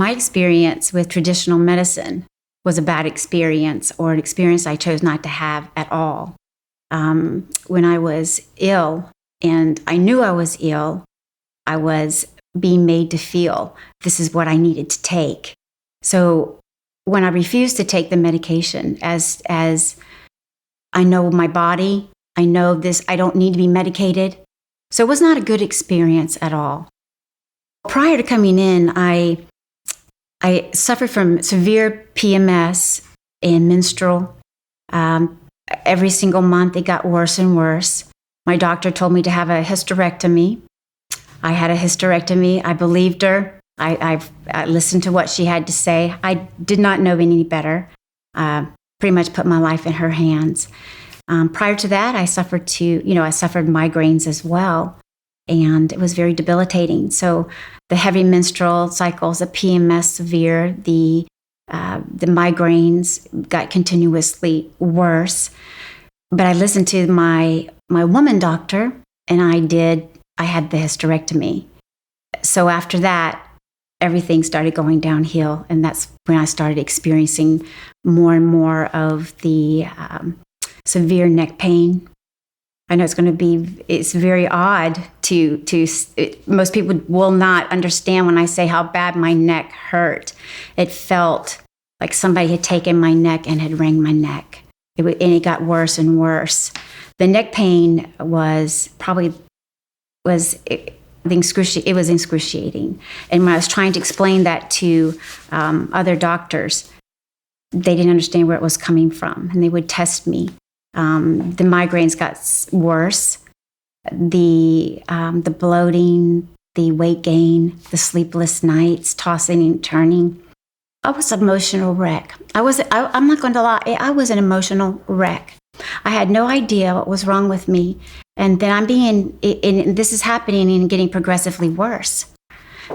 my experience with traditional medicine was a bad experience, or an experience I chose not to have at all. When I was ill, and I knew I was ill, I was being made to feel this is what I needed to take. So when I refused to take the medication, as I know my body, I know this, I don't need to be medicated. So it was not a good experience at all. Prior to coming in, I suffered from severe PMS and menstrual. Every single month, it got worse and worse. My doctor told me to have a hysterectomy. I had a hysterectomy. I believed her. I listened to what she had to say. I did not know any better. Pretty much put my life in her hands. Prior to that, I suffered migraines as well, and it was very debilitating. So the heavy menstrual cycles, the PMS severe, the migraines got continuously worse. But I listened to my woman doctor, and I had the hysterectomy. So after that, everything started going downhill, and that's when I started experiencing more and more of the severe neck pain. I know it's very odd most people will not understand when I say how bad my neck hurt. It felt like somebody had taken my neck and had wrung my neck. And it got worse and worse. The neck pain was excruciating. And when I was trying to explain that to other doctors, they didn't understand where it was coming from, and they would test me. The migraines got worse. The bloating, the weight gain, the sleepless nights, tossing and turning. I was an emotional wreck. I'm not going to lie. I was an emotional wreck. I had no idea what was wrong with me. And then this is happening and getting progressively worse.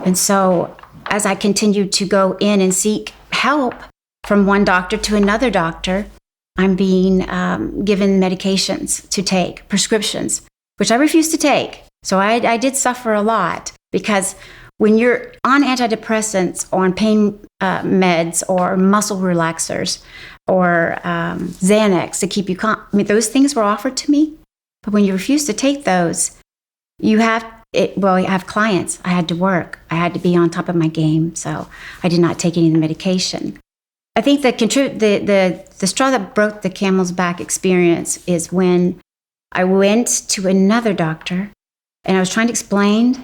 And so as I continued to go in and seek help from one doctor to another doctor, I'm being given medications to take, prescriptions, which I refused to take. So I did suffer a lot, because when you're on antidepressants or on pain meds or muscle relaxers or Xanax to keep you calm, those things were offered to me. But when you refuse to take those, you have clients. I had to work. I had to be on top of my game. So I did not take any of the medication. I think the straw that broke the camel's back experience is when I went to another doctor, and I was trying to explain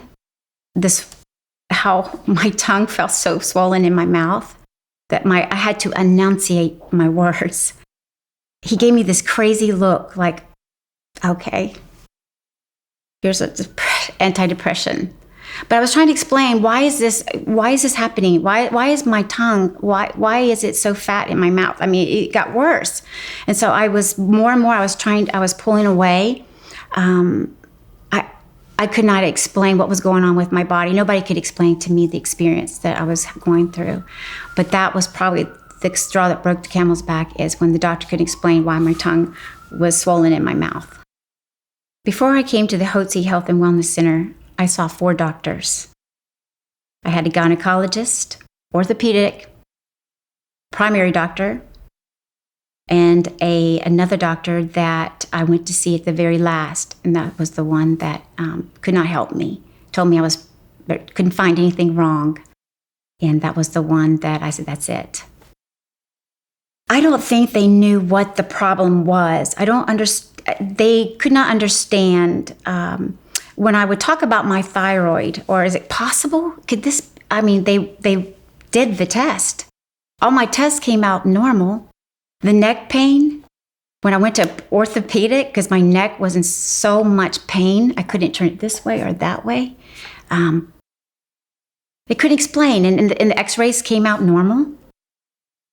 how my tongue felt so swollen in my mouth that I had to enunciate my words. He gave me this crazy look, like, okay, here's an antidepressant. But I was trying to explain, why is this happening? Why is my tongue, why is it so fat in my mouth? I mean, it got worse. And so I was pulling away. I could not explain what was going on with my body. Nobody could explain to me the experience that I was going through. But that was probably the straw that broke the camel's back, is when the doctor could explain why my tongue was swollen in my mouth. Before I came to the Hotze Health and Wellness Center, I saw 4 doctors. I had a gynecologist, orthopedic, primary doctor, and another doctor that I went to see at the very last, and that was the one that could not help me. Told me couldn't find anything wrong, and that was the one that I said, that's it. I don't think they knew what the problem was. They could not understand when I would talk about my thyroid, or is it possible? They did the test. All my tests came out normal. The neck pain, when I went to orthopedic, because my neck was in so much pain, I couldn't turn it this way or that way. They couldn't explain, and the x-rays came out normal.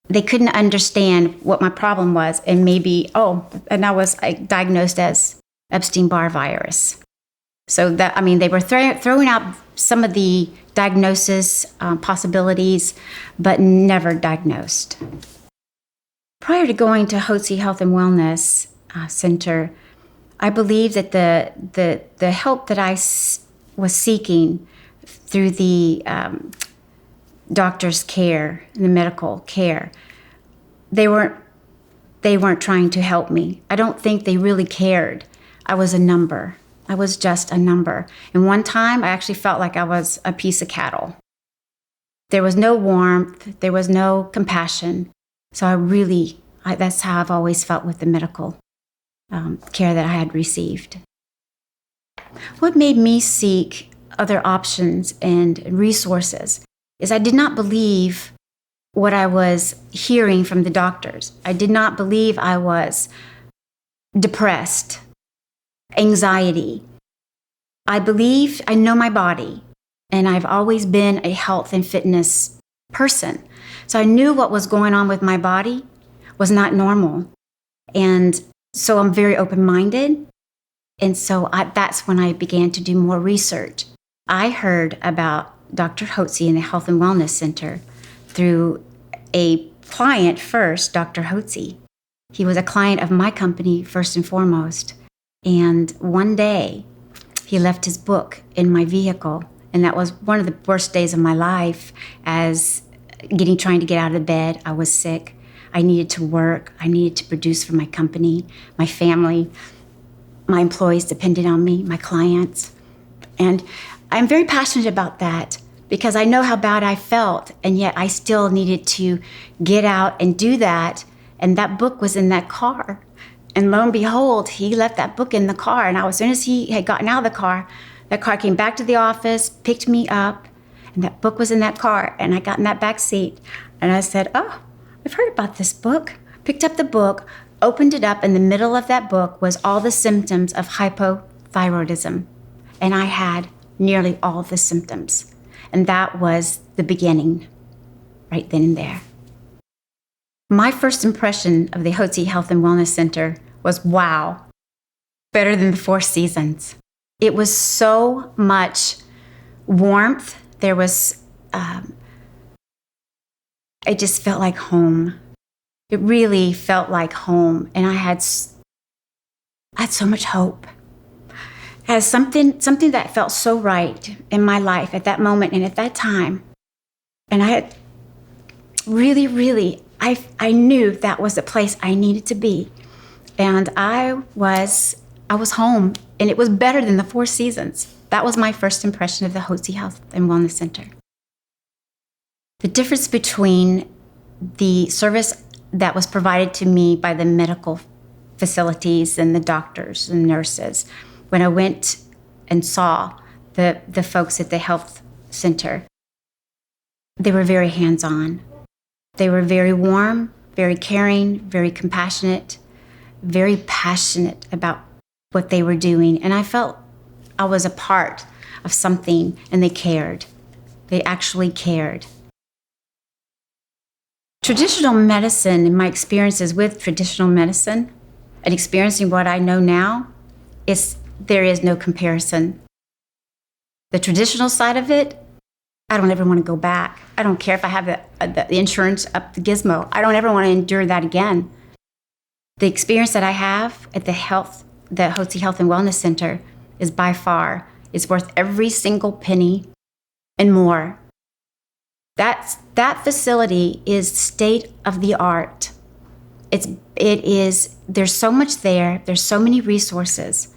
They couldn't understand what my problem was, and and I was diagnosed as Epstein-Barr virus. So they were throwing out some of the diagnosis possibilities, but never diagnosed. Prior to going to Hotze Health and Wellness Center, I believe that the help that I was seeking through the doctor's care, the medical care, they weren't trying to help me. I don't think they really cared. I was a number. I was just a number. And one time I actually felt like I was a piece of cattle. There was no warmth. There was no compassion. So that's how I've always felt with the medical care that I had received. What made me seek other options and resources is I did not believe what I was hearing from the doctors. I did not believe I was depressed, anxiety. I know my body, and I've always been a health and fitness person. So I knew what was going on with my body was not normal. And so I'm very open-minded. And so that's when I began to do more research. I heard about Dr. Hotze in the Health and Wellness Center through a client first, Dr. Hotze. He was a client of my company first and foremost. And one day, he left his book in my vehicle. And that was one of the worst days of my life as trying to get out of bed. I was sick. I needed to work. I needed to produce for my company, my family. My employees depended on me, my clients. And I'm very passionate about that because I know how bad I felt, and yet I still needed to get out and do that. And that book was in that car. And lo and behold, he left that book in the car. And as soon as he had gotten out of the car, that car came back to the office, picked me up, and that book was in that car. And I got in that back seat, and I said, "Oh, I've heard about this book." Picked up the book, opened it up. In the middle of that book was all the symptoms of hypothyroidism. And I had nearly all the symptoms. And that was the beginning, right then and there. My first impression of the Hotze Health and Wellness Center was, wow, better than the Four Seasons. It was so much warmth. There was, it just felt like home. It really felt like home. And I had so much hope. As something that felt so right in my life at that moment and at that time. And I had really, I knew that was the place I needed to be. And I was home, and it was better than the Four Seasons. That was my first impression of the Hotze Health and Wellness Center. The difference between the service that was provided to me by the medical facilities and the doctors and nurses, when I went and saw the folks at the health center, they were very hands-on. They were very warm, very caring, very compassionate, very passionate about what they were doing. And I felt I was a part of something, and they cared. They actually cared. Traditional medicine, in my experiences with traditional medicine and experiencing what I know now, there is no comparison. The traditional side of it, I don't ever want to go back. I don't care if I have the insurance up the gizmo. I don't ever want to endure that again. The experience that I have at the Hotze Health and Wellness Center is by far, it's worth every single penny and more. That facility is state of the art. There's so much there. There's so many resources.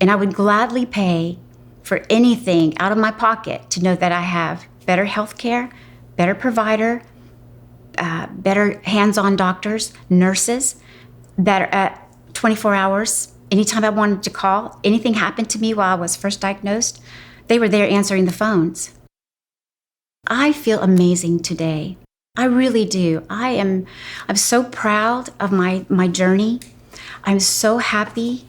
And I would gladly pay for anything out of my pocket to know that I have better health care, better provider, better hands-on doctors, nurses that are at 24 hours. Anytime I wanted to call, anything happened to me while I was first diagnosed, they were there answering the phones. I feel amazing today. I really do. I'm so proud of my journey. I'm so happy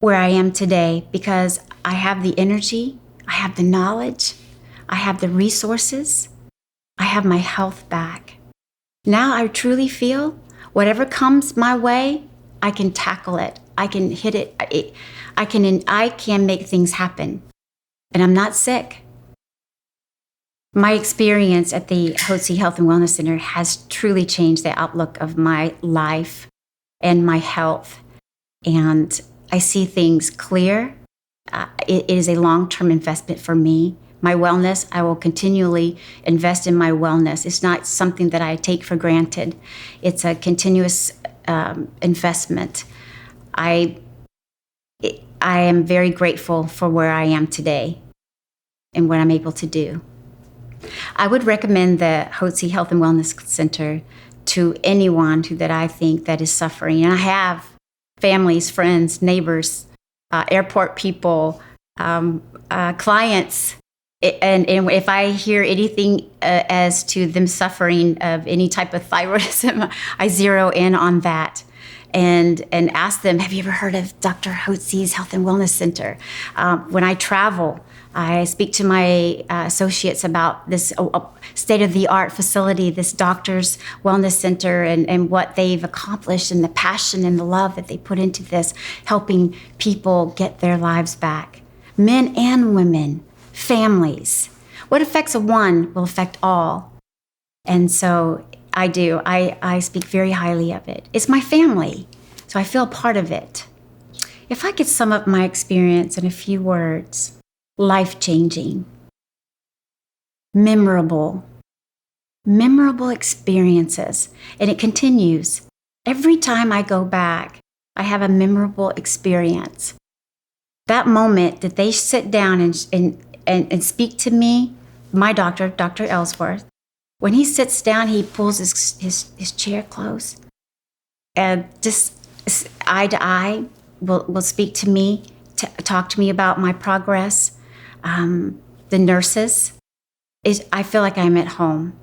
where I am today because I have the energy, I have the knowledge, I have the resources, I have my health back. Now I truly feel whatever comes my way, I can tackle it. I can hit it. I can make things happen. And I'm not sick. My experience at the Hotze Health and Wellness Center has truly changed the outlook of my life and my health. And I see things clear. It is a long-term investment for me, My wellness, I will continually invest in my wellness. It's not something that I take for granted. It's a continuous investment. I am very grateful for where I am today and what I'm able to do. I would recommend the Hotze Health and Wellness Center to anyone that I think that is suffering. And I have families, friends, neighbors, airport people, clients. And if I hear anything as to them suffering of any type of thyroidism, I zero in on that and ask them, have you ever heard of Dr. Hotze's Health and Wellness Center? When I travel, I speak to my associates about this state-of-the-art facility, this doctor's wellness center, and what they've accomplished and the passion and the love that they put into this, helping people get their lives back. Men and women, families. What affects one will affect all. And so I do. I speak very highly of it. It's my family, so I feel part of it. If I could sum up my experience in a few words: life-changing, memorable experiences. And it continues. Every time I go back, I have a memorable experience. That moment that they sit down and speak to me, my doctor, Dr. Ellsworth, when he sits down, he pulls his chair close and just eye to eye will speak to me, talk to me about my progress. The nurses, I feel like I'm at home.